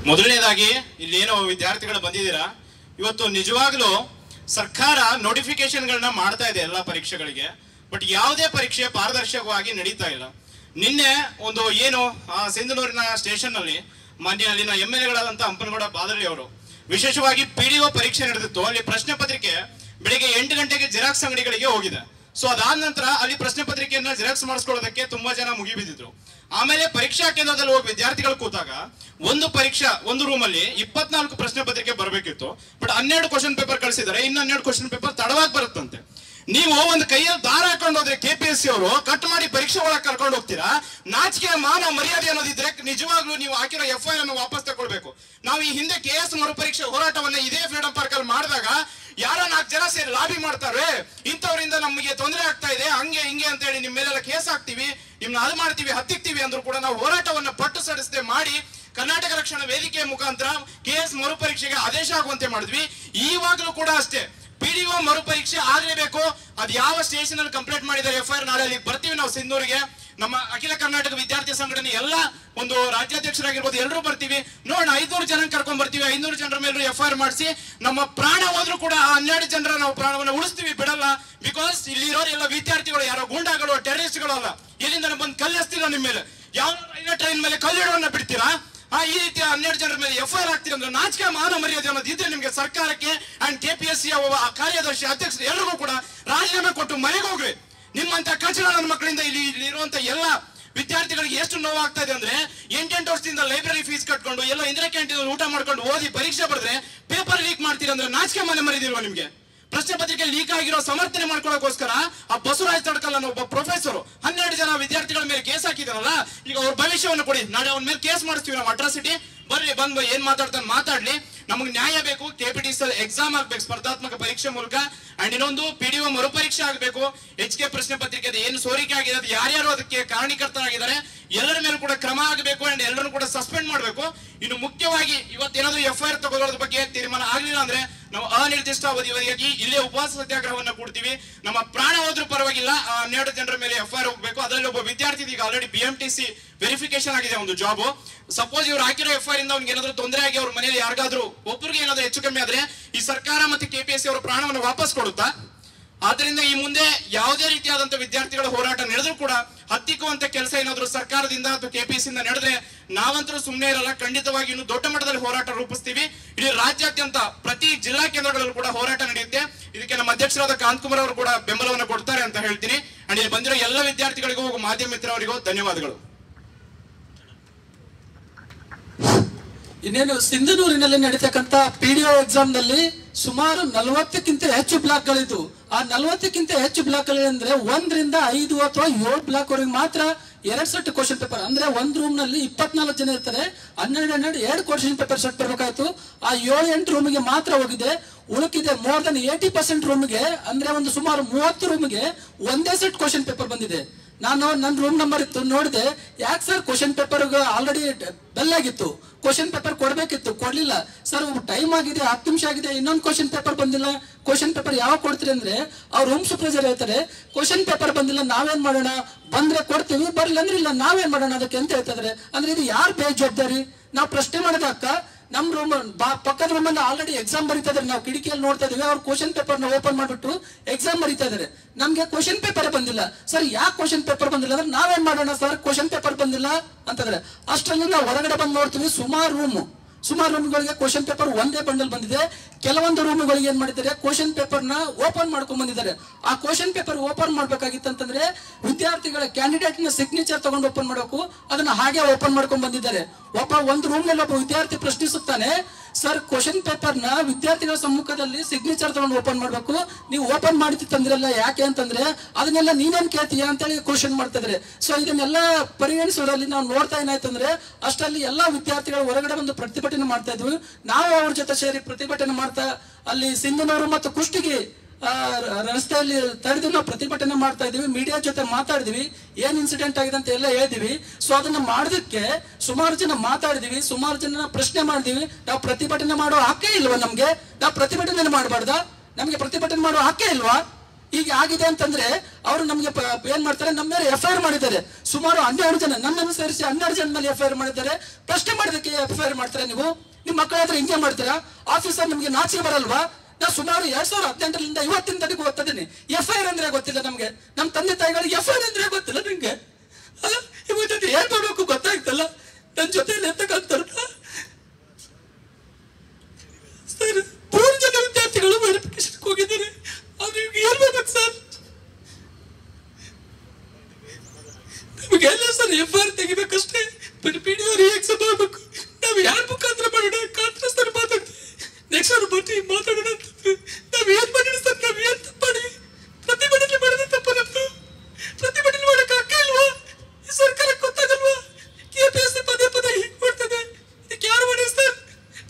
ಮೊದಲನೇದಾಗಿ ಇಲ್ಲಿ ಏನೋ ವಿದ್ಯಾರ್ಥಿಗಳು ಬಂದಿದ್ದೀರಾ, ಇವತ್ತು ನಿಜವಾಗ್ಲೂ ಸರ್ಕಾರ ನೋಟಿಫಿಕೇಶನ್ಗಳನ್ನ ಮಾಡ್ತಾ ಇದೆ ಎಲ್ಲ ಪರೀಕ್ಷೆಗಳಿಗೆ, ಬಟ್ ಯಾವುದೇ ಪರೀಕ್ಷೆ ಪಾರದರ್ಶಕವಾಗಿ ನಡೀತಾ ಇಲ್ಲ. ನಿನ್ನೆ ಒಂದು ಏನು ಸಿಂಧನೂರಿನ ಸ್ಟೇಷನ್ ನಲ್ಲಿ ಮಾನ್ಯ ಅಲ್ಲಿನ MLA ಹಂಪನಗೌಡ ಬಾದಳ್ಳಿ ಅವರು ವಿಶೇಷವಾಗಿ PDO ಪರೀಕ್ಷೆ ನಡೆದಿತ್ತು. ಅಲ್ಲಿ ಪ್ರಶ್ನೆ ಪತ್ರಿಕೆ ಬೆಳಿಗ್ಗೆ 8 ಗಂಟೆಗೆ ಜೆರಾಕ್ಸ್ ಅಂಗಡಿಗಳಿಗೆ ಹೋಗಿದೆ. ಸೊ ಅದಾದ ನಂತರ ಅಲ್ಲಿ ಪ್ರಶ್ನೆ ಪತ್ರಿಕೆಯನ್ನ ಜೆರಾಕ್ಸ್ ಮಾಡಿಸ್ಕೊಳ್ಳೋದಕ್ಕೆ ತುಂಬಾ ಜನ ಮುಗಿಬಿದ್ದಿದ್ರು. ಆಮೇಲೆ ಪರೀಕ್ಷಾ ಕೇಂದ್ರದಲ್ಲಿ ಹೋಗಿ ವಿದ್ಯಾರ್ಥಿಗಳು ಕೂತಾಗ ಒಂದು ರೂಮ್ ಅಲ್ಲಿ 24 ಪ್ರಶ್ನೆ ಪತ್ರಿಕೆ ಬರಬೇಕಿತ್ತು, ಬಟ್ 12 ಕ್ವಶನ್ ಪೇಪರ್ ಕಳಿಸಿದ್ದಾರೆ. ಇನ್ನು 12 ಕ್ವಶನ್ ಪೇಪರ್ ತಡವಾಗಿ ಬರುತ್ತಂತೆ. ನೀವು ಒಂದು ಕೈಯಲ್ಲಿ ದಾರ ಹಾಕೊಂಡು ಹೋದ್ರೆ KPSC ಅವರು ಕಟ್ ಮಾಡಿ ಪರೀಕ್ಷೆ ಒಳಗೆ ಕರ್ಕೊಂಡು ಹೋಗ್ತೀರಾ? ನಾಚಿಕೆ ಮಾನ ಮರ್ಯಾದೆ ಅನ್ನೋದಿದ್ರೆ ನಿಜವಾಗ್ಲೂ ನೀವು ಹಾಕಿರೋ FIR ಅನ್ನು ವಾಪಸ್ ತಗೊಳ್ಬೇಕು. ನಾವು ಈ ಹಿಂದೆ KS ಮರುಪರೀಕ್ಷೆ ಹೋರಾಟವನ್ನ ಇದೇ ಫ್ರೀಡಂ ಪಾರ್ಕ್ ಅಲ್ಲಿ ಮಾಡಿದಾಗ ಯಾರೋ 4 ಜನ ಸೇರಿ ಲಾಬಿ ಮಾಡ್ತಾರೆ, ಇಂಥವರಿಂದ ನಮಗೆ ತೊಂದರೆ ಆಗ್ತಾ ಇದೆ, ಹಂಗೆ ಹಿಂಗೆ ಅಂತ ಹೇಳಿ ನಿಮ್ಮ ಮೇಲೆಲ್ಲ ಕೇಸ್ ಹಾಕ್ತಿವಿ, ನಿಮ್ನ ಅದು ಮಾಡ್ತೀವಿ, ಹತ್ತಿಕ್ತಿವಿ ಅಂದ್ರೂ ಕೂಡ ನಾವು ಹೋರಾಟವನ್ನ ಪಟ್ಟು ಸಡಿಸದೆ ಮಾಡಿ ಕರ್ನಾಟಕ ರಕ್ಷಣಾ ವೇದಿಕೆ ಮುಖಾಂತರ KS ಮರುಪರೀಕ್ಷೆಗೆ ಆದೇಶ ಆಗುವಂತೆ ಮಾಡಿದ್ವಿ. ಈವಾಗಲೂ ಕೂಡ ಅಷ್ಟೇ PDO ಮರುಪರೀಕ್ಷೆ ಆಗಲೇಬೇಕು. ಅದು ಯಾವ ಸ್ಟೇಷನ್ ಅಲ್ಲಿ ಕಂಪ್ಲೇಂಟ್ ಮಾಡಿದ್ದಾರೆ FIR, ನಾಳೆ ಅಲ್ಲಿ ಬರ್ತೀವಿ ನಾವು ಸಿಂಧೂರಿಗೆ. ನಮ್ಮ ಅಖಿಲ ಕರ್ನಾಟಕ ವಿದ್ಯಾರ್ಥಿ ಸಂಘಟನೆ ಎಲ್ಲ ಒಂದು ರಾಜ್ಯಾಧ್ಯಕ್ಷರಾಗಿರ್ಬೋದು, ಎಲ್ಲರೂ ಬರ್ತೀವಿ. ನೋಡೋಣ, 500 ಜನ ಕರ್ಕೊಂಡ್ ಬರ್ತೀವಿ. 500 ಜನರ ಮೇಲೂ FIR ಮಾಡಿಸಿ ನಮ್ಮ ಪ್ರಾಣ ಹೋದ್ರು ಕೂಡ 12 ಜನರ ನಾವು ಪ್ರಾಣವನ್ನು ಉಳಿಸ್ತೀವಿ, ಬಿಡಲ್ಲ. ಬಿಕಾಸ್ ಇಲ್ಲಿರೋರು ಎಲ್ಲ ವಿದ್ಯಾರ್ಥಿಗಳು, ಯಾರೋ ಗೂಂಡಾಗಳು, ಟೆರರಿಸ್ಟ್ಗಳು ಅಲ್ಲ. ಎಲ್ಲಿಂದ ಬಂದು ಕಲ್ಲೆಸ್ತಿಲ್ಲ ನಿಮ್ಮ ಮೇಲೆ, ಯಾವ ರೈಲ್ವೆ ಟ್ರೈನ್ ಮೇಲೆ ಕಲ್ಲಿಡೋನ್ನ ಬಿಡ್ತೀರಾ? ಈ ರೀತಿ 12 ಜನರ ಮೇಲೆ FIR ಆಗ್ತೀರ ಅಂದ್ರೆ ನಾಚಿಕೆ ಮಾನ ಮರ್ಯಾದೆ ಅನ್ನೋದು ಇದ್ರೆ ನಿಮ್ಗೆ ಸರ್ಕಾರಕ್ಕೆ ಅಂಡ್ KPSC ಕಾರ್ಯದರ್ಶಿ ಅಧ್ಯಕ್ಷರು ಎಲ್ಲರಿಗೂ ಕೂಡ ರಾಜೀನಾಮೆ ಕೊಟ್ಟು ಮನೆಗೆ ಹೋಗ್ರಿ. ನಿಮ್ಮಂತ ಕಚಡ ನನ್ನ ಮಕ್ಕಳಿಂದ ಇಲ್ಲಿ ಇರುವಂತ ಎಲ್ಲ ವಿದ್ಯಾರ್ಥಿಗಳಿಗೆ ಎಷ್ಟು ನೋವಾಗ್ತಾ ಇದೆ ಅಂದ್ರೆ 8 ವರ್ಷದಿಂದ ಲೈಬ್ರರಿ ಫೀಸ್ ಕಟ್ಕೊಂಡು ಎಲ್ಲ ಇಂದಿರಾ ಕ್ಯಾಂಟೀನ್ ಊಟ ಮಾಡ್ಕೊಂಡು ಓದಿ ಪರೀಕ್ಷೆ ಬರೆದ್ರೆ ಪೇಪರ್ ಲೀಕ್ ಮಾಡ್ತೀರ ಅಂದ್ರೆ ನಾಚಿಕೆ ಮನೆ ಮರಿದಿಲ್ವಾ ನಿಮ್ಗೆ? ಪ್ರಶ್ನೆ ಪತ್ರಿಕೆ ಲೀಕ್ ಆಗಿರೋ ಸಮರ್ಥನೆ ಮಾಡ್ಕೊಳ್ಳೋಕೋಸ್ಕರ ಆ ಬಸವರಾಜ್ ತಡ್ಕಲ್ ಅನ್ನೋ ಒಬ್ಬ ಪ್ರೊಫೆಸರ್ 12 ಜನ ವಿದ್ಯಾರ್ಥಿಗಳ ಮೇಲೆ ಕೇಸ್ ಹಾಕಿದಾರಲ್ಲ, ಈಗ ಅವ್ರ ಭವಿಷ್ಯವನ್ನು ಕೊಡಿ, ನಾಳೆ ಅವ್ರ ಮೇಲೆ ಕೇಸ್ ಮಾಡಿಸ್ತೀವಿ ನಾವು. ಅಟ್ರಾಸಿಟಿ ಬರ್ಲಿ, ಬಂದು ಏನ್ ಮಾತಾಡ್ತಾನೆ ಮಾತಾಡ್ಲಿ, ನಮಗೆ ನ್ಯಾಯ ಬೇಕು. KPTC ಎಕ್ಸಾಮ್ ಆಗ್ಬೇಕು ಸ್ಪರ್ಧಾತ್ಮಕ ಪರೀಕ್ಷೆ ಮೂಲಕ. ಅಂಡ್ ಇನ್ನೊಂದು PDO ಮರುಪರೀಕ್ಷೆ ಆಗಬೇಕು. HK ಪ್ರಶ್ನೆ ಪತ್ರಿಕೆ ಏನು ಸೋರಿಕೆ ಆಗಿದೆ, ಅದು ಯಾರ್ಯಾರು ಅದಕ್ಕೆ ಕಾರಣೀಕರ್ತರಾಗಿದ್ದಾರೆ ಎಲ್ಲರ ಮೇಲೂ ಕೂಡ ಕ್ರಮ ಆಗಬೇಕು. ಅಂಡ್ ಎಲ್ಲರೂ ಕೂಡ ಸಸ್ಪೆಂಡ್ ಮಾಡಬೇಕು. ಇನ್ನು ಮುಖ್ಯವಾಗಿ ಇವತ್ತೇನಾದ್ರೂ FIR ತಗೊಳ್ಳೋದ್ರ ಬಗ್ಗೆ ತೀರ್ಮಾನ ಆಗ್ಲಿಲ್ಲ ಅಂದ್ರೆ ನಾವು ಅನಿರ್ದಿಷ್ಟ ಅವಧಿವರೆಗಾಗಿ ಇಲ್ಲೇ ಉಪವಾಸ ಸತ್ಯಾಗ್ರಹವನ್ನ ಕೊಡ್ತೀವಿ. ನಮ್ಮ ಪ್ರಾಣ ಹೋದ್ರೂ ಪರವಾಗಿಲ್ಲ, 12 ಜನರ ಮೇಲೆ FIR ಹೋಗ್ಬೇಕು. ಅದರಲ್ಲಿ ಒಬ್ಬ ವಿದ್ಯಾರ್ಥಿ ಈಗ ಆಲ್ರೆಡಿ BMTC ವೆರಿಫಿಕೇಶನ್ ಆಗಿದೆ ಒಂದು ಜಾಬ್. ಸಪೋಸ್ ಇವ್ರು ಹಾಕಿರೋ FIR ಇಂದ ಅವ್ನಿಗೆ ಏನಾದ್ರು ತೊಂದರೆ ಆಗಿ ಅವ್ರ ಮನೆಯಲ್ಲಿ ಯಾರಿಗಾದ್ರೂ ಒಬ್ಬರಿಗೆ ಏನಾದ್ರು ಹೆಚ್ಚು ಕಮ್ಮಿ ಆದ್ರೆ ಈ ಸರ್ಕಾರ ಮತ್ತೆ KPSC ಅವರ ಪ್ರಾಣವನ್ನು ವಾಪಸ್ ಕೊಡುತ್ತಾ? ಆದ್ರಿಂದ ಈ ಮುಂದೆ ಯಾವುದೇ ರೀತಿಯಾದಂತ ವಿದ್ಯಾರ್ಥಿಗಳ ಹೋರಾಟ ನಡೆದ್ರು ಕೂಡ ಹತ್ತಿಕ್ಕುವಂತ ಕೆಲಸ ಏನಾದ್ರು ಸರ್ಕಾರದಿಂದ ಅಥವಾ KPSC ಇಂದ ನಡೆದ್ರೆ ನಾವಂತರೂ ಸುಮ್ಮನೆ ಇರಲ್ಲ. ಖಂಡಿತವಾಗಿ ಇನ್ನು ದೊಡ್ಡ ಮಟ್ಟದಲ್ಲಿ ಹೋರಾಟ ರೂಪಿಸ್ತೀವಿ. ಇಡೀ ರಾಜ್ಯಾದ್ಯಂತ ಪ್ರತಿ ಜಿಲ್ಲಾ ಕೇಂದ್ರಗಳಲ್ಲೂ ಕೂಡ ಹೋರಾಟ ನಡೆಯುತ್ತೆ. ಇದಕ್ಕೆ ನಮ್ಮ ಅಧ್ಯಕ್ಷರಾದ ಕಾಂತಕುಮಾರ್ ಅವರು ಕೂಡ ಬೆಂಬಲವನ್ನು ಕೊಡ್ತಾರೆ ಅಂತ ಹೇಳ್ತೀನಿ. ಅಂಡ್ ಇಲ್ಲಿ ಬಂದಿರೋ ಎಲ್ಲ ವಿದ್ಯಾರ್ಥಿಗಳಿಗೂ ಹಾಗೂ ಮಾಧ್ಯಮ ಮಿತ್ರರಿಗೂ ಧನ್ಯವಾದಗಳು. ಇನ್ನೇನು ಸಿಂಧನೂರಿನಲ್ಲಿ ನಡೀತಕ್ಕಂತ PDO ಎಕ್ಸಾಮ್ ನಲ್ಲಿ ಸುಮಾರು 40ಕ್ಕಿಂತ ಹೆಚ್ಚು ಬ್ಲಾಕ್ಗಳಿದ್ದು, ಆ 40ಕ್ಕಿಂತ ಹೆಚ್ಚು ಬ್ಲಾಕ್ಗಳು ಅಂದ್ರೆ 1 ರಿಂದ 5 ಅಥವಾ 7 ಬ್ಲಾಕ್ ವರೆಗೆ ಮಾತ್ರ 2 ಸೆಟ್ ಕ್ವಶನ್ ಪೇಪರ್. ಅಂದ್ರೆ ಒಂದ್ ರೂಮ್ ನಲ್ಲಿ 24 ಜನ ಇರ್ತಾರೆ, 12 ಕ್ವಶನ್ ಪೇಪರ್ ಸೆಟ್ ಬರಬೇಕಾಯ್ತು. ಆ 7-8 ರೂಮಿಗೆ ಮಾತ್ರ ಹೋಗಿದೆ. ಉಳುಕಿದೆ ಮೋರ್ ದನ್ 80% ರೂಮ್ಗೆ, ಅಂದ್ರೆ ಒಂದು ಸುಮಾರು 30 ರೂಮ್ಗೆ ಒಂದೇ ಸೆಟ್ ಕ್ವಶನ್ ಪೇಪರ್ ಬಂದಿದೆ. ನಾನು ನನ್ನ ರೂಮ್ ನಂಬರ್ ಇತ್ತು, ನೋಡಿದೆ, ಯಾಕೆ sir question paper already bell ಆಗಿತ್ತು, ಕ್ವಶನ್ ಪೇಪರ್ ಕೊಡ್ಬೇಕಿತ್ತು, ಕೊಡ್ಲಿಲ್ಲ ಸರ್. ಟೈಮ್ ಆಗಿದೆ, 10 ನಿಮಿಷ ಆಗಿದೆ, ಇನ್ನೊಂದು ಕ್ವಶನ್ ಪೇಪರ್ ಬಂದಿಲ್ಲ. ಕ್ವಶನ್ ಪೇಪರ್ ಯಾವಾಗ ಕೊಡ್ತೀರಿ ಅಂದ್ರೆ ಅವ್ರ ರೂಮ್ ಸೂಪರ್ವೈಸರ್ ಹೇಳ್ತಾರೆ, ಕ್ವಶನ್ ಪೇಪರ್ ಬಂದಿಲ್ಲ, ನಾವೇನ್ ಮಾಡೋಣ, ಬಂದ್ರೆ ಕೊಡ್ತೀವಿ, ಬರ್ಲಿಲ್ಲ ಅಂದ್ರೆ ಇಲ್ಲ, ನಾವೇನ್ ಮಾಡೋಣ ಅದಕ್ಕೆ ಅಂತ ಹೇಳ್ತಿದ್ರೆ. ಅಂದ್ರೆ ಇದು ಯಾರು ಬೇಜವಾಬ್ದಾರಿ? ನಾವು ಪ್ರಶ್ನೆ ಮಾಡೋದಕ್ಕ ನಮ್ ರೂಮ್ ಪಕ್ಕದ ರೂಮ್ ಅಲ್ಲಿ ಆಲ್ರೆಡಿ ಎಕ್ಸಾಮ್ ಬರೀತಾ ಇದಾರೆ, ನಾವು ಕಿಟಕಿಯಲ್ಲಿ ನೋಡ್ತಾ ಇದೀವಿ. ಅವ್ರ ಕ್ವಶನ್ ಪೇಪರ್ ನ ಓಪನ್ ಮಾಡ್ಬಿಟ್ಟು ಎಕ್ಸಾಮ್ ಬರೀತಾ ಇದಾರೆ. ನಮ್ಗೆ ಕ್ವಶನ್ ಪೇಪರ್ ಬಂದಿಲ್ಲ ಸರ್. ಯಾಕೆ ಕ್ವಶನ್ ಪೇಪರ್ ಬಂದಿಲ್ಲ ಅಂದ್ರೆ ನಾವೇನ್ ಮಾಡೋಣ ಸರ್, ಕ್ವಶನ್ ಪೇಪರ್ ಬಂದಿಲ್ಲ ಅಂತಂದ್ರೆ. ಅಷ್ಟರಲ್ಲಿ ನಾವು ಹೊರಗಡೆ ಬಂದು ನೋಡ್ತೀವಿ, ಸುಮಾರು ರೂಮ್ಗಳಿಗೆ ಕ್ವಶನ್ ಪೇಪರ್ ಒಂದೇ ಬಂಡಲ್ ಬಂದಿದೆ. ಕೆಲವೊಂದು ರೂಮ್ಗಳಿಗೆ ಏನ್ ಮಾಡಿದ್ದಾರೆ, ಕ್ವಶನ್ ಪೇಪರ್ ನ ಓಪನ್ ಮಾಡ್ಕೊಂಡ್ ಬಂದಿದ್ದಾರೆ. ಆ ಕ್ವಶನ್ ಪೇಪರ್ ಓಪನ್ ಮಾಡ್ಬೇಕಾಗಿತ್ತಂತಂದ್ರೆ ವಿದ್ಯಾರ್ಥಿಗಳ ಕ್ಯಾಂಡಿಡೇಟ್ ನ ಸಿಗ್ನೇಚರ್ ತಗೊಂಡು ಓಪನ್ ಮಾಡಬೇಕು, ಅದನ್ನ ಹಾಗೆ ಓಪನ್ ಮಾಡ್ಕೊಂಡ್ ಬಂದಿದ್ದಾರೆ. ಒಂದು ರೂಮ್ ನಲ್ಲಿ ಒಬ್ಬ ವಿದ್ಯಾರ್ಥಿ ಪ್ರಶ್ನಿಸುತ್ತಾನೆ, ಸರ್ ಕ್ವಶನ್ ಪೇಪರ್ ನ ವಿದ್ಯಾರ್ಥಿಗಳ ಸಮ್ಮುಖದಲ್ಲಿ ಸಿಗ್ನೇಚರ್ ತಗೊಂಡು ಓಪನ್ ಮಾಡ್ಬೇಕು, ನೀವು ಓಪನ್ ಮಾಡ್ತಿತ್ತಂದ್ರಲ್ಲ ಯಾಕೆ ಅಂತಂದ್ರೆ ಅದನ್ನೆಲ್ಲ ನೀನೇನ್ ಕೇಳ್ತೀಯ ಅಂತೇಳಿ ಕ್ವಶನ್ ಮಾಡ್ತಾ ಇದ್ರೆ. ಸೊ ಇದನ್ನೆಲ್ಲ ಪರಿಗಣಿಸೋದ್ರಲ್ಲಿ ನಾವು ನೋಡ್ತಾ ಏನಾಯ್ತಂದ್ರೆ ಅಷ್ಟರಲ್ಲಿ ಎಲ್ಲಾ ವಿದ್ಯಾರ್ಥಿಗಳು ಹೊರಗಡೆ ಬಂದು ಪ್ರತಿಭಟನೆ ಮಾಡ್ತಾ ಇದ್ವಿ. ನಾವು ಅವ್ರ ಜೊತೆ ಸೇರಿ ಪ್ರತಿಭಟನೆ ಮಾಡ್ತಾ ಅಲ್ಲಿ ಸಿಂಧನೂರು ಮತ್ತು ಕುಷ್ಟಗಿ ರಸ್ತೆಯಲ್ಲಿ ತಡೆದು ನಾವು ಪ್ರತಿಭಟನೆ ಮಾಡ್ತಾ ಇದೀವಿ. ಮೀಡಿಯಾ ಜೊತೆ ಮಾತಾಡಿದ್ವಿ, ಏನ್ ಇನ್ಸಿಡೆಂಟ್ ಆಗಿದೆ ಅಂತ ಎಲ್ಲ ಹೇಳಿದ್ವಿ. ಸೊ ಅದನ್ನ ಮಾಡೋದಕ್ಕೆ ಸುಮಾರು ಜನ ಮಾತಾಡಿದೀವಿ, ಸುಮಾರು ಜನ ಪ್ರಶ್ನೆ ಮಾಡಿದೀವಿ. ನಾವು ಪ್ರತಿಭಟನೆ ಮಾಡೋ ಹಕ್ಕೇ ಇಲ್ವಾ ನಮ್ಗೆ? ನಾವು ಪ್ರತಿಭಟನೆ ಮಾಡಬಾರ್ದ? ನಮ್ಗೆ ಪ್ರತಿಭಟನೆ ಮಾಡೋ ಹಕ್ಕೇ ಇಲ್ವಾ? ಈಗ ಆಗಿದೆ ಅಂತಂದ್ರೆ ಅವರು ನಮ್ಗೆ ಏನ್ ಮಾಡ್ತಾರೆ, ನಮ್ಮ ಮೇಲೆ FIR ಮಾಡಿದ್ದಾರೆ. ಸುಮಾರು 12 ಜನ, ನನ್ನನ್ನು ಸೇರಿಸಿ 12 ಜನ ಮೇಲೆ FIR ಮಾಡಿದ್ದಾರೆ. ಪ್ರಶ್ನೆ ಮಾಡೋದಕ್ಕೆ FIR ಮಾಡ್ತಾರೆ. ನೀವು ನಿಮ್ಮ ಮಕ್ಕಳ ಹತ್ರ ಹಿಂಗೆ ಮಾಡ್ತೀರಾ? ಆಫೀಸರ್ ನಿಮ್ಗೆ ನಾಚಿಕೆ ಬರಲ್ವಾ? ನಾ ಸುಮಾರು 2018ರಿಂದ ಇವತ್ತಿನ ತನಕ ಓದ್ತಿದ್ದೀನಿ. FIR ಅಂದ್ರೆ ಗೊತ್ತಿಲ್ಲ ನಮ್ಗೆ. ನಮ್ಮ ತಂದೆ ತಾಯಿಗಳಿಗೆ FIR ಅಂದ್ರೆ ಗೊತ್ತಿಲ್ಲ ನಿಮ್ಗೆ. ಇವತ್ತು ಏನ್ ಮಾಡ್ಬೇಕು ಗೊತ್ತಾಗ್ತಲ್ಲ. ನನ್ನ ಜೊತೆಯಲ್ಲಿ ಎತ್ತಕ್ಕಂತಾರ ಸರ್, 3 ಜನ ವಿದ್ಯಾರ್ಥಿಗಳು ವೆರಿಫಿಕೇಶನ್ ಹೋಗಿದ್ದಾರೆ. ಆದ್ರೆ ಇವಾಗ ಏನ್ ಮಾಡ್ಬೇಕು ಸರ್? ನಮಗೆಲ್ಲ ಸರ್ FIR ತೆಗಿಬೇಕಷ್ಟೇ. PDO ಎಕ್ಸಾಮ್ ಆಗ್ಬೇಕು. ನಾವ್ ಯಾರ ಮುಖಾಂತರ ಮಾಡೋಣ? ಕಾಂಗ್ರೆಸ್ ಅವ್ರು ಮಾತಾಡ್ತೀವಿ, ನೆಕ್ಸ್ಟ್ ಅವ್ರು ಬನ್ನಿ ಮಾತಾಡೋಣ ಅಂತಂದ್ರೆ ನಾವ್ ಏನ್ ಮಾಡಿ ಸರ್? ನಾವ್ ಏನ್ ತಪ್ಪು ಮಾಡಿ ಪ್ರತಿಭಟನೆ ಮಾಡಿದ್ರೆ ತಪ್ಪ? ನಮ್ದು ಪ್ರತಿಭಟನೆ ಮಾಡಕ್ ಹಕ್ಕ ಇಲ್ವಾ? ಈ ಸರ್ಕಾರಕ್ಕೆ ಗೊತ್ತಾಗಲ್ವಾ? KPSC ಪದೇ ಪದೇ ಹೀಗೆ ಮಾಡ್ತದೆ. ಇದಕ್ಕೆ ಯಾರು ಮಾಡಿ ಸರ್?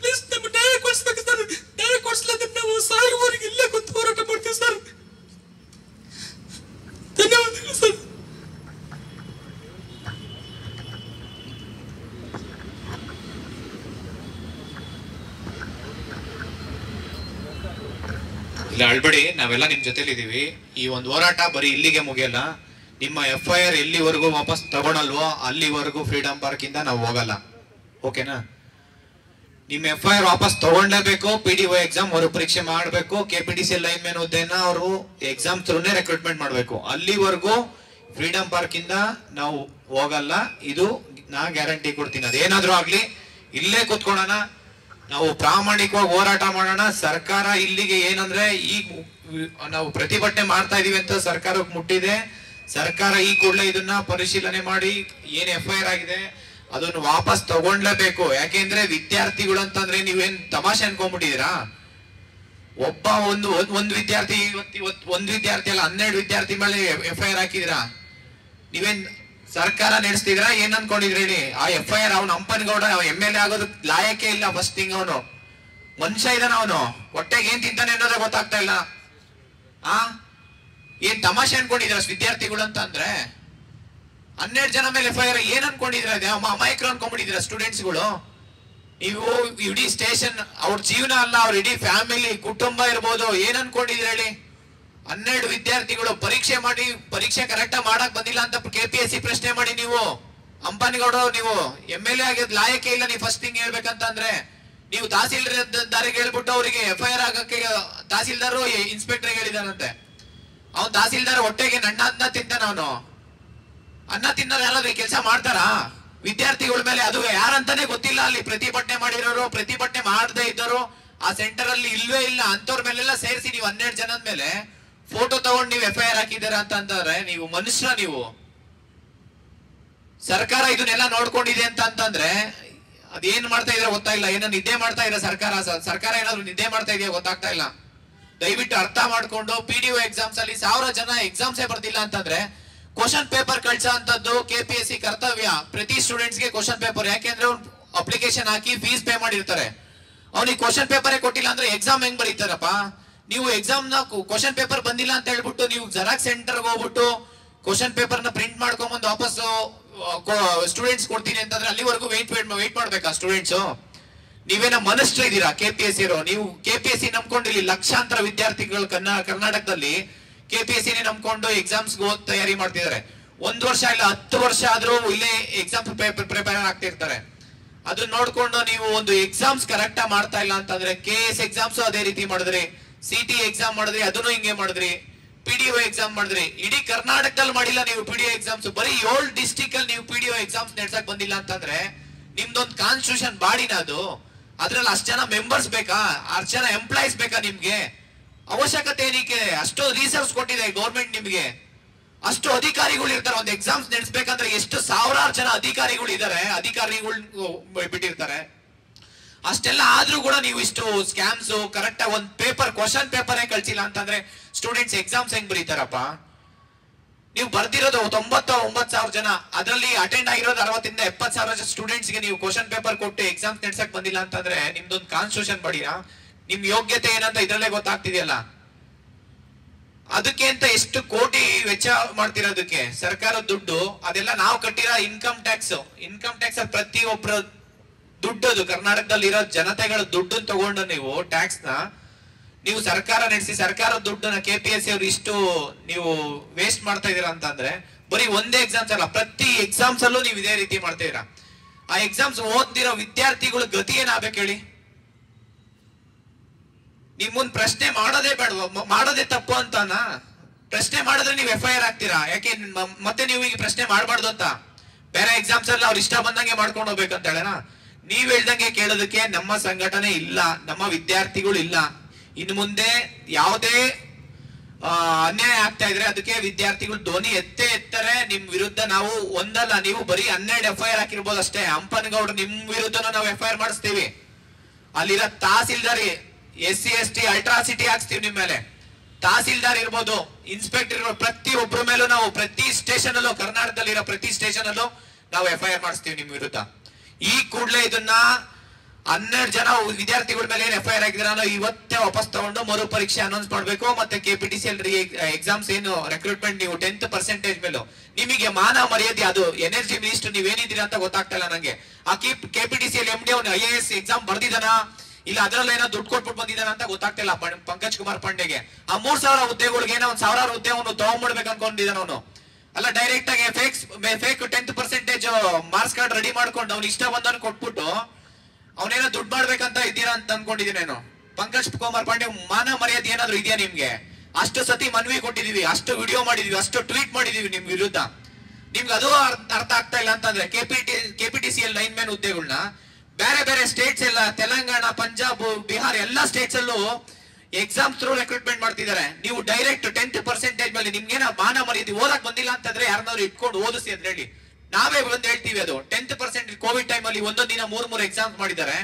ಪ್ಲೀಸ್ ನಮ್ಗೆ ನ್ಯಾಯ ಕೊಡಿಸ್ಬೇಕು ಸರ್. ನ್ಯಾಯ ಕೊಡಿಸ್ಲಾದ್ರೆ ನಾವು ಸಾಯುವವರೆಗೆ ಇಲ್ಲೇ ಕುಂತು ಹೋರಾಟ ಮಾಡ್ತೀವಿ ಸರ್. ಧನ್ಯವಾದಗಳು ಸರ್. ಇಲ್ಲ ಅಳ್ಬೇಡಿ, ನಾವೆಲ್ಲ ನಿಮ್ ಜೊತೆಲಿ ಇದೀವಿ. ಈ ಒಂದು ಹೋರಾಟ ಬರೀ ಇಲ್ಲಿಗೆ ಮುಗಿಯಲ್ಲ. ನಿಮ್ಮ FIR ಎಲ್ಲಿವರೆಗೂ ವಾಪಸ್ ತಗೊಳಲ್ವೋ ಅಲ್ಲಿವರೆಗೂ ಫ್ರೀಡಂ ಪಾರ್ಕ್ ಇಂದ ನಾವು ಹೋಗಲ್ಲ. ಓಕೆನಾ? ನಿಮ್ಮ FIR ವಾಪಸ್ ತಗೊಂಡ್ಲೇಬೇಕು. PDO ಎಕ್ಸಾಮ್ ಅವರು ಪರೀಕ್ಷೆ ಮಾಡಬೇಕು. KPTC ಲೈನ್ ಮ್ಯಾನ್ ಹುದ್ದೆನ ಅವರು ಎಕ್ಸಾಮ್ ಥ್ರೂನೇ ರೆಕ್ರೂಟ್ಮೆಂಟ್ ಮಾಡಬೇಕು. ಅಲ್ಲಿವರೆಗೂ ಫ್ರೀಡಂ ಪಾರ್ಕ್ ಇಂದ ನಾವು ಹೋಗಲ್ಲ. ಇದು ನಾ ಗ್ಯಾರಂಟಿ ಕೊಡ್ತೀನಿ. ಅದೇನಾದ್ರೂ ಆಗ್ಲಿ ಇಲ್ಲೇ ಕೂತ್ಕೊಳ್ಳೋಣ, ನಾವು ಪ್ರಾಮಾಣಿಕವಾಗಿ ಹೋರಾಟ ಮಾಡೋಣ. ಸರ್ಕಾರ ಇಲ್ಲಿಗೆ ಏನಂದ್ರೆ ಈಗ ನಾವು ಪ್ರತಿಭಟನೆ ಮಾಡ್ತಾ ಇದೀವಿ ಅಂತ ಸರ್ಕಾರಕ್ಕೆ ಮುಟ್ಟಿದೆ. ಸರ್ಕಾರ ಈ ಕೂಡಲೇ ಇದನ್ನ ಪರಿಶೀಲನೆ ಮಾಡಿ ಏನ್ FIR ಆಗಿದೆ ಅದನ್ನು ವಾಪಸ್ ತಗೊಂಡ್ಲೇಬೇಕು. ಯಾಕೆಂದ್ರೆ ವಿದ್ಯಾರ್ಥಿಗಳು ಅಂತಂದ್ರೆ ನೀವೇನ್ ತಮಾಷೆ ಅನ್ಕೊಂಡ್ಬಿಟ್ಟಿದೀರಾ? ಒಬ್ಬ ಒಂದು ವಿದ್ಯಾರ್ಥಿ ಒಂದ್ ವಿದ್ಯಾರ್ಥಿ ಅಲ್ಲ 12 ವಿದ್ಯಾರ್ಥಿ ಮೇಲೆ FIR ಹಾಕಿದಿರಾ? ನೀವೇನ್ ಸರ್ಕಾರ ನಡೆಸ್ತಿದ್ರ? ಏನ್ ಅನ್ಕೊಂಡಿದ್ರಿ ಹೇಳಿ? ಆ FIR ಅವ್ನು ಅಂಪನಗೌಡ MLA ಆಗೋದು ಲಾಯಕ್ಕೆ ಇಲ್ಲ. ಫಸ್ಟ್ ಥಿಂಗ್ ಅವನು ಮನುಷ್ಯ ಇದ್ದಾನ, ಅವನು ಹೊಟ್ಟೆಗೆ ಏನ್ ತಿಂತಾನೆ ಅನ್ನೋದೇ ಗೊತ್ತಾಗ್ತಾ ಇಲ್ಲ. ಏನ್ ತಮಾಷೆ ಅನ್ಕೊಂಡಿದ್ರ ವಿದ್ಯಾರ್ಥಿಗಳು ಅಂತ ಅಂದ್ರೆ? 12 ಜನ ಮೇಲೆ FIR ಏನ್ ಅನ್ಕೊಂಡಿದ್ರ? ಅಮಾಯಕರು ಅನ್ಕೊಂಡ್ಬಿಟ್ಟಿದ್ರ ಸ್ಟೂಡೆಂಟ್ಸ್ಗಳು? ನೀವು ಇಡೀ ಸ್ಟೇಷನ್ ಅವ್ರ ಜೀವನ ಅಲ್ಲ, ಅವ್ರ ಇಡೀ ಫ್ಯಾಮಿಲಿ ಕುಟುಂಬ ಇರ್ಬೋದು. ಏನ್ ಅನ್ಕೊಂಡಿದ್ರ ಹೇಳಿ? 12 ವಿದ್ಯಾರ್ಥಿಗಳು ಪರೀಕ್ಷೆ ಕರೆಕ್ಟ್ ಆಗಿ ಮಾಡಕ್ ಬಂದಿಲ್ಲ ಅಂತ KPSC ಪ್ರಶ್ನೆ ಮಾಡಿ ನೀವು ಅಂಪನಗೌಡ ನೀವು MLA ಆಗಿದ್ ಲಾಯಕ್ಕೆ ಇಲ್ಲ. ನೀವು ಫಸ್ಟ್ ಥಿಂಗ್ ಹೇಳ್ಬೇಕಂತ ಅಂದ್ರೆ ನೀವು ತಹಸೀಲ್ದಾರಿಗೆ ಹೇಳ್ಬಿಟ್ಟು ಅವರಿಗೆ FIR ಆಗಕ್ಕೆ ತಹಸೀಲ್ದಾರ್ ಇನ್ಸ್ಪೆಕ್ಟರ್ ಹೇಳಿದಾರಂತೆ. ಅವ್ನು ತಹಸೀಲ್ದಾರ್ ಹೊಟ್ಟೆಗೆ ಅನ್ನ ತಿಂತಾನ. ಅವನು ಅನ್ನ ತಿನ್ನೋರು ಯಾರಾದ್ರೂ ಕೆಲಸ ಮಾಡ್ತಾರಾ? ವಿದ್ಯಾರ್ಥಿಗಳ ಮೇಲೆ ಅದು ಯಾರಂತಾನೆ ಗೊತ್ತಿಲ್ಲ. ಅಲ್ಲಿ ಪ್ರತಿಭಟನೆ ಮಾಡಿರೋರು, ಪ್ರತಿಭಟನೆ ಮಾಡದೇ ಇದ್ದವರು ಆ ಸೆಂಟರ್ ಅಲ್ಲಿ ಇಲ್ವೇ ಇಲ್ಲ. ಅಂತವ್ರ ಮೇಲೆಲ್ಲ ಸೇರಿಸಿ ನೀವು 12 ಜನದ ಮೇಲೆ ಫೋಟೋ ತಗೊಂಡು ನೀವು FIR ಹಾಕಿದ್ದೀರಾ ಅಂತಂದ್ರೆ ನೀವು ಮನುಷ್ಯ? ನೀವು ಸರ್ಕಾರ ಇದನ್ನೆಲ್ಲ ನೋಡ್ಕೊಂಡಿದೆ ಅಂತಂದ್ರೆ ಅದೇನ್ ಮಾಡ್ತಾ ಇದ್ರೆ ಗೊತ್ತಾಗಿಲ್ಲ. ಏನೋ ನಿದ್ದೆ ಮಾಡ್ತಾ ಇದ್ರೆ ಸರ್ಕಾರ ಏನಾದ್ರು ನಿದ್ದೆ ಮಾಡ್ತಾ ಇದೆಯಾ ಗೊತ್ತಾಗ್ತಾ ಇಲ್ಲ. ದಯವಿಟ್ಟು ಅರ್ಥ ಮಾಡ್ಕೊಂಡು PDO ಎಕ್ಸಾಮ್ಸ್ ಅಲ್ಲಿ 1000 ಜನ ಎಕ್ಸಾಮ್ಸೇ ಬರ್ದಿಲ್ಲ ಅಂತಂದ್ರೆ ಕ್ವಶನ್ ಪೇಪರ್ ಕಳ್ಸೋ ಅಂತದ್ದು KPSC ಕರ್ತವ್ಯ. ಪ್ರತಿ ಸ್ಟೂಡೆಂಟ್ಸ್ಗೆ ಕ್ವಶನ್ ಪೇಪರ್, ಯಾಕೆಂದ್ರೆ ಅವ್ನು ಅಪ್ಲಿಕೇಶನ್ ಹಾಕಿ ಫೀಸ್ ಪೇ ಮಾಡಿರ್ತಾರೆ. ಅವ್ನಿಗೆ ಕ್ವಶನ್ ಪೇಪರ್ ಕೊಟ್ಟಿಲ್ಲ ಅಂದ್ರೆ ಎಕ್ಸಾಮ್ ಹೆಂಗ್ ಬರೀತಾರಪ್ಪ? ನೀವು ಎಕ್ಸಾಮ್ ನ ಕ್ವಶನ್ ಪೇಪರ್ ಬಂದಿಲ್ಲ ಅಂತ ಹೇಳ್ಬಿಟ್ಟು ನೀವು ಜೆರಾಕ್ಸ್ ಸೆಂಟರ್ಗೆ ಹೋಗ್ಬಿಟ್ಟು ಕ್ವಶನ್ ಪೇಪರ್ ನ ಪ್ರಿಂಟ್ ಮಾಡ್ಕೊಂಡ್ಬಂದು ವಾಪಸ್ ಸ್ಟೂಡೆಂಟ್ಸ್ ಕೊಡ್ತೀನಿ ಅಂತಂದ್ರೆ ಅಲ್ಲಿವರೆಗೂ ವೇಟ್ ಮಾಡ್ಬೇಕಾ ಸ್ಟೂಡೆಂಟ್ಸ್? ನೀವೇನ ಮನುಷ್ಯರು ಇದ್ದೀರಾ KPSC ಇರೋ? ನೀವು KPSC ನಂಬ್ಕೊಂಡು ಇಲ್ಲಿ ಲಕ್ಷಾಂತರ ವಿದ್ಯಾರ್ಥಿಗಳು ಕರ್ನಾಟಕದಲ್ಲಿ KPSC ನಂಬ್ಕೊಂಡು ಎಕ್ಸಾಮ್ಸ್ ತಯಾರಿ ಮಾಡ್ತಿದ್ದಾರೆ. 1 ವರ್ಷ ಇಲ್ಲ 10 ವರ್ಷ ಆದ್ರೂ ಇಲ್ಲೇ ಎಕ್ಸಾಮ್ ಪ್ರಿಪೇರ್ ಆಗ್ತಿರ್ತಾರೆ. ಅದನ್ನ ನೋಡ್ಕೊಂಡು ನೀವು ಒಂದು ಎಕ್ಸಾಮ್ಸ್ ಕರೆಕ್ಟ್ ಆಗಿ ಮಾಡ್ತಾ ಇಲ್ಲ ಅಂತಂದ್ರೆ KS ಎಕ್ಸಾಮ್ಸ್ ಅದೇ ರೀತಿ ಮಾಡಿದ್ರಿ, CT ಎಕ್ಸಾಮ್ ಮಾಡಿದ್ರಿ, ಅದನ್ನು ಹಿಂಗೆ ಮಾಡಿದ್ರಿ, PDO ಎಕ್ಸಾಮ್ ಮಾಡಿದ್ರಿ. ಇಡೀ ಕರ್ನಾಟಕದಲ್ಲಿ ಮಾಡಿಲ್ಲ ನೀವು PDO ಎಕ್ಸಾಮ್ಸ್. ಬರೀ 7 ಡಿಸ್ಟ್ರಿಕ್ಟ್ ಅಲ್ಲಿ ನೀವು PDO ಎಕ್ಸಾಮ್ಸ್ ನಡ್ಸಕ್ ಬಂದಿಲ್ಲ ಅಂತಂದ್ರೆ ನಿಮ್ದೊಂದು ಕಾನ್ಸ್ಟಿಟ್ಯೂಷನ್ ಬಾಡಿನ ಅದು? ಅದ್ರಲ್ಲಿ 10 ಜನ ಮೆಂಬರ್ಸ್ ಬೇಕಾ? 10 ಜನ ಎಂಪ್ಲಾಯೀಸ್ ಬೇಕಾ ನಿಮ್ಗೆ? ಅವಶ್ಯಕತೆ ಏನಕ್ಕೆ? ಅಷ್ಟು ರಿಸರ್ವ್ಸ್ ಕೊಟ್ಟಿದೆ ಗೌರ್ಮೆಂಟ್ ನಿಮ್ಗೆ. ಅಷ್ಟು ಅಧಿಕಾರಿಗಳು ಇರ್ತಾರೆ. ಒಂದು ಎಕ್ಸಾಮ್ಸ್ ನಡೆಸಬೇಕಂದ್ರೆ ಎಷ್ಟು ಸಾವಿರಾರು ಜನ ಅಧಿಕಾರಿಗಳು ಇದ್ದಾರೆ, ಅಧಿಕಾರಿಗಳು ಬಿಟ್ಟಿರ್ತಾರೆ. ಅಷ್ಟೆಲ್ಲ ಆದ್ರೂ ಕೂಡ ನೀವು ಇಷ್ಟು ಸ್ಕ್ಯಾಮ್ಸ್ ಕರೆಕ್ಟ್ ಆಗಿ ಒಂದು ಪೇಪರ್ ಕ್ವಶನ್ ಪೇಪರೇ ಕಳ್ಸಿಲ್ಲ ಅಂತಂದ್ರೆ ಸ್ಟೂಡೆಂಟ್ಸ್ ಎಕ್ಸಾಮ್ಸ್ ಹೆಂಗ್ ಬರೀತಾರಪ್ಪ? ನೀವು ಬರ್ದಿರೋದು 99,000 ಜನ, ಅದರಲ್ಲಿ ಅಟೆಂಡ್ ಆಗಿರೋದು 60,000 ಇಂದ 70,000 ಸ್ಟೂಡೆಂಟ್ಸ್ ಗೆ ನೀವು ಕ್ವಶನ್ ಪೇಪರ್ ಕೊಟ್ಟು ಎಕ್ಸಾಮ್ಸ್ ನಡ್ಸಕ್ ಬಂದಿಲ್ಲ ಅಂತಂದ್ರೆ ನಿಮ್ದೊಂದು ಕಾನ್ಸ್ಟಿಟ್ಯೂಷನ್ ಬಡೀರಾ? ನಿಮ್ ಯೋಗ್ಯತೆ ಏನಂತ ಇದ್ರಲ್ಲೇ ಗೊತ್ತಾಗ್ತಿದೆಯಲ್ಲ. ಅದಕ್ಕೆ ಅಂತ ಎಷ್ಟು ಕೋಟಿ ವೆಚ್ಚ ಮಾಡ್ತಿರೋದಕ್ಕೆ ಸರ್ಕಾರದ ದುಡ್ಡು, ಅದೆಲ್ಲ ನಾವು ಕಟ್ಟಿರೋ ಇನ್ಕಮ್ ಟ್ಯಾಕ್ಸ್ ಅಲ್ಲಿ ಪ್ರತಿಯೊಬ್ಬರ ದುಡ್ಡು, ಅದು ಕರ್ನಾಟಕದಲ್ಲಿ ಇರೋ ಜನತೆಗಳ ದುಡ್ಡನ್ನು ತಗೊಂಡು ನೀವು ಟ್ಯಾಕ್ಸ್ ನ ನೀವು ಸರ್ಕಾರ ನಡೆಸಿ ಸರ್ಕಾರದ ದುಡ್ಡನ್ನ KPSC ಅವ್ರು ಇಷ್ಟು ನೀವು ವೇಸ್ಟ್ ಮಾಡ್ತಾ ಇದೀರಾ ಅಂತಂದ್ರೆ ಬರೀ ಒಂದೇ ಎಕ್ಸಾಮ್ಸ್ ಅಲ್ಲ, ಪ್ರತಿ ಎಕ್ಸಾಮ್ಸ್ ಅಲ್ಲೂ ನೀವು ಇದೇ ರೀತಿ ಮಾಡ್ತಾ ಇದೀರಾ. ಆ ಎಕ್ಸಾಮ್ಸ್ ಓದ್ತಿರೋ ವಿದ್ಯಾರ್ಥಿಗಳ ಗತಿ ಏನಾಗಬೇಕು ಹೇಳಿ? ನಿಮ್ ಮುಂದ್ ಪ್ರಶ್ನೆ ಮಾಡೋದೇ ಬೇಡ, ಮಾಡೋದೇ ತಪ್ಪು ಅಂತಾನ? ಪ್ರಶ್ನೆ ಮಾಡಿದ್ರೆ ನೀವು FIR ಆಗ್ತೀರಾ. ಯಾಕೆ ಮತ್ತೆ ನೀವು ಈಗ ಪ್ರಶ್ನೆ ಮಾಡಬಾರ್ದು ಅಂತ? ಬೇರೆ ಎಕ್ಸಾಮ್ಸ್ ಅಲ್ಲಿ ಅವ್ರು ಇಷ್ಟ ಬಂದಂಗೆ ಮಾಡ್ಕೊಂಡು ಹೋಗ್ಬೇಕಂತ ಹೇಳೋಣ. ನೀವ್ ಹೇಳ್ದಂಗೆ ಕೇಳೋದಕ್ಕೆ ನಮ್ಮ ಸಂಘಟನೆ ಇಲ್ಲ, ನಮ್ಮ ವಿದ್ಯಾರ್ಥಿಗಳು ಇಲ್ಲ. ಇನ್ನು ಮುಂದೆ ಯಾವುದೇ ಅನ್ಯಾಯ ಆಗ್ತಾ ಇದ್ರೆ ಅದಕ್ಕೆ ವಿದ್ಯಾರ್ಥಿಗಳು ಧ್ವನಿ ಎತ್ತಾರೆ. ನಿಮ್ ವಿರುದ್ಧ ನಾವು ಒಂದಲ್ಲ, ನೀವು ಬರೀ 12 FIR ಹಾಕಿರ್ಬೋದು ಅಷ್ಟೇ. ಹಂಪನಗೌಡ್ರು ನಿಮ್ ವಿರುದ್ಧನೂ ನಾವು FIR ಮಾಡಿಸ್ತೀವಿ. ಅಲ್ಲಿರೋ ತಹಸೀಲ್ದಾರ್ SC ST ಅಲ್ಟ್ರಾಸಿಟಿ ಹಾಕ್ಸ್ತೀವಿ ನಿಮ್ ಮೇಲೆ. ತಹಸೀಲ್ದಾರ್ ಇರ್ಬೋದು, ಇನ್ಸ್ಪೆಕ್ಟರ್ ಇರ್ಬೋದು, ಪ್ರತಿ ಒಬ್ಬರ ಮೇಲೂ ನಾವು ಪ್ರತಿ ಸ್ಟೇಷನ್ ಅಲ್ಲೂ, ಕರ್ನಾಟಕದಲ್ಲಿರೋ ಪ್ರತಿ ಸ್ಟೇಷನ್ ಅಲ್ಲೂ ನಾವು FIR ಮಾಡಿಸ್ತೀವಿ ನಿಮ್ ವಿರುದ್ಧ. ಈ ಕೂಡಲೇ ಇದನ್ನ 12 ಜನ ವಿದ್ಯಾರ್ಥಿಗಳ ಮೇಲೆ ಏನ್ FIR ಆಗಿದ್ರೆ ಇವತ್ತೇ ವಾಪಸ್ ತಗೊಂಡು ಮರು ಪರೀಕ್ಷೆ ಅನೌನ್ಸ್ ಮಾಡ್ಬೇಕು. ಮತ್ತೆ KPTCL ಎಕ್ಸಾಮ್ಸ್ ಏನು ರಿಕ್ರೂಟ್ಮೆಂಟ್ ನೀವು 10% ಮೇಲೂ ನಿಮಗೆ ಮಾನ ಮರ್ಯಾದೆ, ಅದು ಎನರ್ಜಿ ಮಿನಿಸ್ಟರ್ ನೀವೇನಿದ್ದೀರಾ ಅಂತ ಗೊತ್ತಾಗ್ತಾ ಇಲ್ಲ ನಂಗೆ. ಆ KPTCL MD ಅವನು IAS ಎಕ್ಸಾಮ್ ಬರ್ದಿದಾನ ಇಲ್ಲ ಅದ್ರಲ್ಲಿ ಏನೋ ದುಡ್ಡು ಕೊಟ್ಬಿಟ್ಟು ಬಂದಿದ್ದಾನ ಅಂತ ಗೊತ್ತಾಗ್ತಿಲ್ಲ ಪಂಕಜ್ ಕುಮಾರ್ ಪಾಂಡೆಗೆ. ಆ 3000 ಹುದ್ದೆಗಳಿಗೆ 1,000 ಹುದ್ದೆ ಅವನು ತಗೊಂಡ್ಬಿಡ್ಬೇಕು ಅನ್ಕೊಂಡಿದ್ದಾನ ಅವನು. ಅಲ್ಲ, ಡೈರೆಕ್ಟ್ ಆಗಿ ಫೇಕ್ 10% ಮಾರ್ಕ್ಸ್ ಕಾರ್ಡ್ ರೆಡಿ ಮಾಡ್ಕೊಂಡು ಅವ್ನು ಇಷ್ಟ ಬಂದವನು ಕೊಟ್ಬಿಟ್ಟು ಅವನೇನೋ ದುಡ್ಡು ಮಾಡ್ಬೇಕಂತ ಇದ್ದೀರಾ ಅಂತ ಅನ್ಕೊಂಡಿದ್ದೀನೇನು? ಪಂಕಜ್ ಕುಮಾರ್ ಪಾಂಡೆ ಮಾನ ಮರ್ಯಾದೆ ಏನಾದ್ರು ಇದೆಯಾ ನಿಮ್ಗೆ? ಅಷ್ಟು ಸತಿ ಮನವಿ ಕೊಟ್ಟಿದೀವಿ, ಅಷ್ಟು ವಿಡಿಯೋ ಮಾಡಿದೀವಿ, ಅಷ್ಟು ಟ್ವೀಟ್ ಮಾಡಿದೀವಿ ನಿಮ್ ವಿರುದ್ಧ. ನಿಮ್ಗೆ ಅದು ಅರ್ಥ ಆಗ್ತಾ ಇಲ್ಲ ಅಂತಂದ್ರೆ KPTCL ಲೈನ್ಮನ್ ಹುದ್ದೆಗಳನ್ನ ಬೇರೆ ಬೇರೆ ಸ್ಟೇಟ್ಸ್ ಎಲ್ಲ, ತೆಲಂಗಾಣ, ಪಂಜಾಬ್, ಬಿಹಾರ್ ಎಲ್ಲಾ ಸ್ಟೇಟ್ಸ್ ಅಲ್ಲೂ ಎಕ್ಸಾಮ್ ಥ್ರೂ ರಿಕ್ರೂಟ್ಮೆಂಟ್ ಮಾಡ್ತಿದ್ದಾರೆ. ನೀವು ಡೈರೆಕ್ಟ್ 10% ಮೇಲೆ ನಿಮ್ಗೇನ ಮಾನ ಮರ್ಯಾದೆ ಓದಕ್ ಬಂದಿಲ್ಲ ಅಂತಂದ್ರೆ ಯಾರನ್ನಾದ್ರು ಇಟ್ಕೊಂಡು ಓದಿಸಿ ಅಂತ ಹೇಳಿ ನಾವೇ ಬಂದು ಹೇಳ್ತೀವಿ. ಅದು 10% ಕೋವಿಡ್ ಟೈಮ್ ಅಲ್ಲಿ ಒಂದೊಂದು ದಿನ 3 ಎಕ್ಸಾಮ್ಸ್ ಮಾಡಿದ್ದಾರೆ.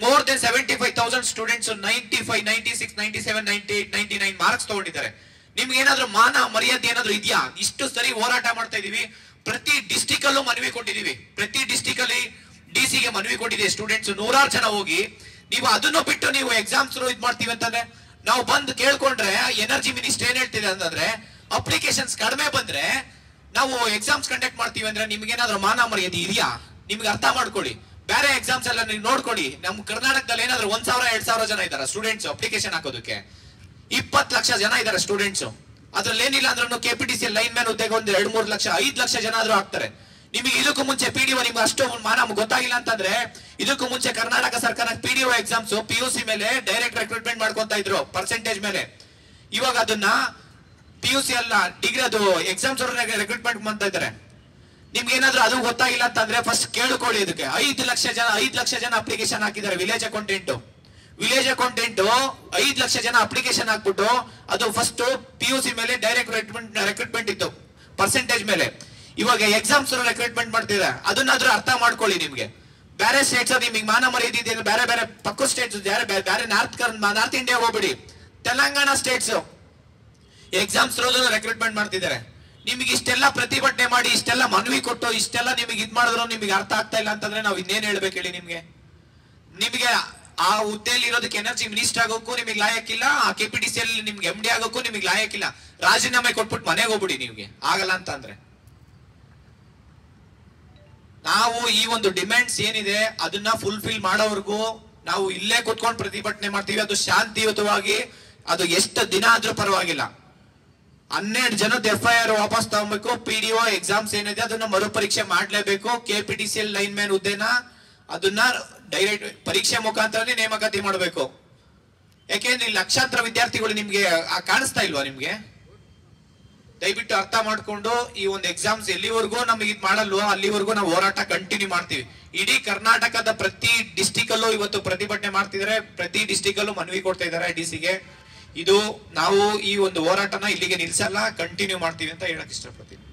ಮೋರ್ ದೆನ್ 75,000 ಸ್ಟೂಡೆಂಟ್ಸ್ 95, 96, 97, 98, 99 ಮಾರ್ಕ್ಸ್ ತಗೊಂಡಿದ್ದಾರೆ. ನಿಮ್ಗೆ ಏನಾದ್ರು ಮಾನ ಮರ್ಯಾದೆ ಏನಾದ್ರು ಇದೆಯಾ? ಇಷ್ಟು ಸರಿ ಹೋರಾಟ ಮಾಡ್ತಾ ಇದೀವಿ, ಪ್ರತಿ ಡಿಸ್ಟಿಕ್ ಅಲ್ಲೂ ಮನವಿ ಕೊಟ್ಟಿದೀವಿ, ಪ್ರತಿ ಡಿಸ್ಟಿಕ್ ಅಲ್ಲಿ DC ಗೆ ಮನವಿ ಕೊಟ್ಟಿದೆ ಸ್ಟೂಡೆಂಟ್ಸ್ 100 ಜನ ಹೋಗಿ. ನೀವು ಅದನ್ನು ಬಿಟ್ಟು ನೀವು ಎಕ್ಸಾಮ್ಸ್ ಇದ್ ಮಾಡ್ತೀವಿ ಅಂತಂದ್ರೆ ನಾವು ಬಂದು ಕೇಳ್ಕೊಂಡ್ರೆ ಎನರ್ಜಿ ಮಿನಿಸ್ಟರ್ ಏನ್ ಹೇಳ್ತಿದೆ ಅಂತಂದ್ರೆ ಅಪ್ಲಿಕೇಶನ್ಸ್ ಕಡಿಮೆ ಬಂದ್ರೆ ನಾವು ಎಕ್ಸಾಮ್ಸ್ ಕಂಡಕ್ಟ್ ಮಾಡ್ತೀವಿ ಅಂದ್ರೆ ನಿಮ್ಗೆ ಏನಾದ್ರು ಮಾನ ಮರ್ಯಾದೆ ಇದೆಯಾ? ನಿಮ್ಗೆ ಅರ್ಥ ಮಾಡ್ಕೊಳ್ಳಿ. ಬೇರೆ ಎಕ್ಸಾಮ್ಸ್ ಎಲ್ಲ ನೀವು ನೋಡ್ಕೊಳ್ಳಿ. ನಮ್ಮ ಕರ್ನಾಟಕದಲ್ಲಿ ಏನಾದ್ರು 1,000-2,000 ಜನ ಇದ್ದಾರೆ ಸ್ಟೂಡೆಂಟ್ಸ್ ಅಪ್ಲಿಕೇಶನ್ ಹಾಕೋದಕ್ಕೆ. 20 ಲಕ್ಷ ಜನ ಇದ್ದಾರೆ ಸ್ಟೂಡೆಂಟ್ಸ್. ಅದ್ರಲ್ಲಿ ಏನಿಲ್ಲ ಅಂದ್ರೂ KPTCL ಲೈನ್ ಮ್ಯಾನ್ ಹುದ್ದೆಗೆ ಒಂದು 2-3 ಲಕ್ಷ 5 ಲಕ್ಷ ಜನ ಆದ್ರೂ ಆಗ್ತಾರೆ. ನಿಮಗೆ ಇದಕ್ಕೂ ಮುಂಚೆ PDO ನಿಮ್ಗೆ ಅಷ್ಟು ಮಾನ ಗೊತ್ತಾಗಿಲ್ಲ ಅಂತಂದ್ರೆ ಇದಕ್ಕೂ ಮುಂಚೆ ಕರ್ನಾಟಕ ಸರ್ಕಾರ PDO ಎಕ್ಸಾಮ್ಸ್ PUC ಮೇಲೆ ಡೈರೆಕ್ಟ್ ರಿಕ್ರೂಟ್ಮೆಂಟ್ ಮಾಡ್ಕೊಂತ ಇದ್ರು ಪರ್ಸೆಂಟೇಜ್ ಮೇಲೆ. ಇವಾಗ ಅದನ್ನ PUC ಅಲ್ಲ, ಡಿಗ್ರಿ ಅದು ಎಕ್ಸಾಮ್ಸ್ ರಿಕ್ರೂಟ್ಮೆಂಟ್ ಮಾಡ್ತಾ ಇದ್ದಾರೆ. ನಿಮ್ಗೆ ಏನಾದ್ರು ಅದು ಗೊತ್ತಾಗಿಲ್ಲ ಅಂತಂದ್ರೆ ಫಸ್ಟ್ ಕೇಳ್ಕೊಳ್ಳಿ. ಇದಕ್ಕೆ 5 ಲಕ್ಷ ಜನ ಅಪ್ಲಿಕೇಶನ್ ಹಾಕಿದ್ದಾರೆ. ವಿಲೇಜ್ ಅಕೌಂಟೆಂಟ್ 5 ಲಕ್ಷ ಜನ ಅಪ್ಲಿಕೇಶನ್ ಹಾಕ್ಬಿಟ್ಟು ಅದು ಫಸ್ಟ್ PUC ಮೇಲೆ ಡೈರೆಕ್ಟ್ ರಿಕ್ರೂಟ್ಮೆಂಟ್ ಇತ್ತು ಪರ್ಸೆಂಟೇಜ್ ಮೇಲೆ. ಇವಾಗ ಎಕ್ಸಾಮ್ಸ್ ರಿಕ್ರೂಟ್ಮೆಂಟ್ ಮಾಡ್ತಿದ್ದಾರೆ. ಅದನ್ನಾದ್ರೂ ಅರ್ಥ ಮಾಡ್ಕೊಳ್ಳಿ. ನಿಮ್ಗೆ ಬೇರೆ ಸ್ಟೇಟ್ಸ್ ನಿಮ್ಗೆ ಮಾನ ಮರ್ಯಾದೆ ಬೇರೆ ಬೇರೆ ಪಕ್ಕ ಸ್ಟೇಟ್ಸ್ ಬೇರೆ ನಾರ್ತ್ ಇಂಡಿಯಾ ಹೋಗ್ಬಿಡಿ, ತೆಲಂಗಾಣ ಸ್ಟೇಟ್ಸ್ ಎಕ್ಸಾಮ್ಸ್ ರಿಕ್ರೂಟ್ಮೆಂಟ್ ಮಾಡ್ತಿದ್ದಾರೆ. ನಿಮ್ಗೆ ಇಷ್ಟೆಲ್ಲ ಪ್ರತಿಭಟನೆ ಮಾಡಿ, ಇಷ್ಟೆಲ್ಲ ಮನವಿ ಕೊಟ್ಟು, ಇಷ್ಟೆಲ್ಲ ನಿಮಗೆ ಇದ್ ಮಾಡಿದ್ರು ನಿಮ್ಗೆ ಅರ್ಥ ಆಗ್ತಾ ಇಲ್ಲ ಅಂತಂದ್ರೆ ನಾವು ಇನ್ನೇನ್ ಹೇಳ್ಬೇಕು ಹೇಳಿ? ನಿಮ್ಗೆ ಆ ಹುದ್ದೆಯಲ್ಲಿ ಇರೋದಕ್ಕೆ ಎನರ್ಜಿ ಮಿನಿಸ್ಟರ್ ಆಗೋಕ್ಕೂ ನಿಮಗೆ ಲಾಯಕ್ಕಿಲ್ಲ, ಆ KPTCL ನಿಮ್ಗೆ MD ಆಗೋಕ್ಕೂ ನಿಮಗೆ ಲಾಯಕ್ಕಿಲ್ಲ. ರಾಜೀನಾಮೆ ಕೊಟ್ಬಿಟ್ಟು ಮನೆಗೆ ಹೋಗ್ಬಿಡಿ. ನಿಮ್ಗೆ ಆಗಲ್ಲ ಅಂತ ಅಂದ್ರೆ ನಾವು ಈ ಒಂದು ಡಿಮ್ಯಾಂಡ್ಸ್ ಏನಿದೆ ಅದನ್ನ ಫುಲ್ಫಿಲ್ ಮಾಡೋವರೆಗೂ ನಾವು ಇಲ್ಲೇ ಕುತ್ಕೊಂಡು ಪ್ರತಿಭಟನೆ ಮಾಡ್ತೀವಿ. ಅದು ಶಾಂತಿಯುತವಾಗಿ, ಅದು ಎಷ್ಟು ದಿನ ಆದ್ರೂ ಪರವಾಗಿಲ್ಲ. 12 ಜನದ FIR ವಾಪಸ್ ತಗೊಬೇಕು. PDO ಎಕ್ಸಾಮ್ಸ್ ಏನಿದೆ ಅದನ್ನ ಮರುಪರೀಕ್ಷೆ ಮಾಡ್ಲೇಬೇಕು. KPTCL ಲೈನ್ ಮ್ಯಾನ್ ಹುದ್ದೆನ ಅದನ್ನ ಡೈರೆಕ್ಟ್ ಪರೀಕ್ಷೆ ಮುಖಾಂತರನೇ ನೇಮಕಾತಿ ಮಾಡಬೇಕು. ಯಾಕೆಂದ್ರೆ ಲಕ್ಷಾಂತರ ವಿದ್ಯಾರ್ಥಿಗಳು ನಿಮ್ಗೆ ಕಾಣಿಸ್ತಾ ಇಲ್ವಾ? ನಿಮ್ಗೆ ದಯವಿಟ್ಟು ಅರ್ಥ ಮಾಡ್ಕೊಂಡು ಈ ಒಂದು ಎಕ್ಸಾಮ್ಸ್ ಎಲ್ಲಿವರೆಗೂ ನಮಗೆ ಇದು ಮಾಡಲ್ವೋ ಅಲ್ಲಿವರೆಗೂ ನಾವು ಹೋರಾಟ ಕಂಟಿನ್ಯೂ ಮಾಡ್ತೀವಿ. ಇಡೀ ಕರ್ನಾಟಕದ ಪ್ರತಿ ಡಿಸ್ಟಿಕ್ ಅಲ್ಲೂ ಇವತ್ತು ಪ್ರತಿಭಟನೆ ಮಾಡ್ತಿದ್ದಾರೆ, ಪ್ರತಿ ಡಿಸ್ಟಿಕ್ ಅಲ್ಲೂ ಮನವಿ ಕೊಡ್ತಾ ಇದ್ದಾರೆ DC ಗೆ. ಇದು ನಾವು ಈ ಒಂದು ಹೋರಾಟನ ಇಲ್ಲಿಗೆ ನಿಲ್ಸಲ್ಲ, ಕಂಟಿನ್ಯೂ ಮಾಡ್ತೀವಿ ಅಂತ ಹೇಳಕ್ ಇಷ್ಟಪಡ್ತೀನಿ.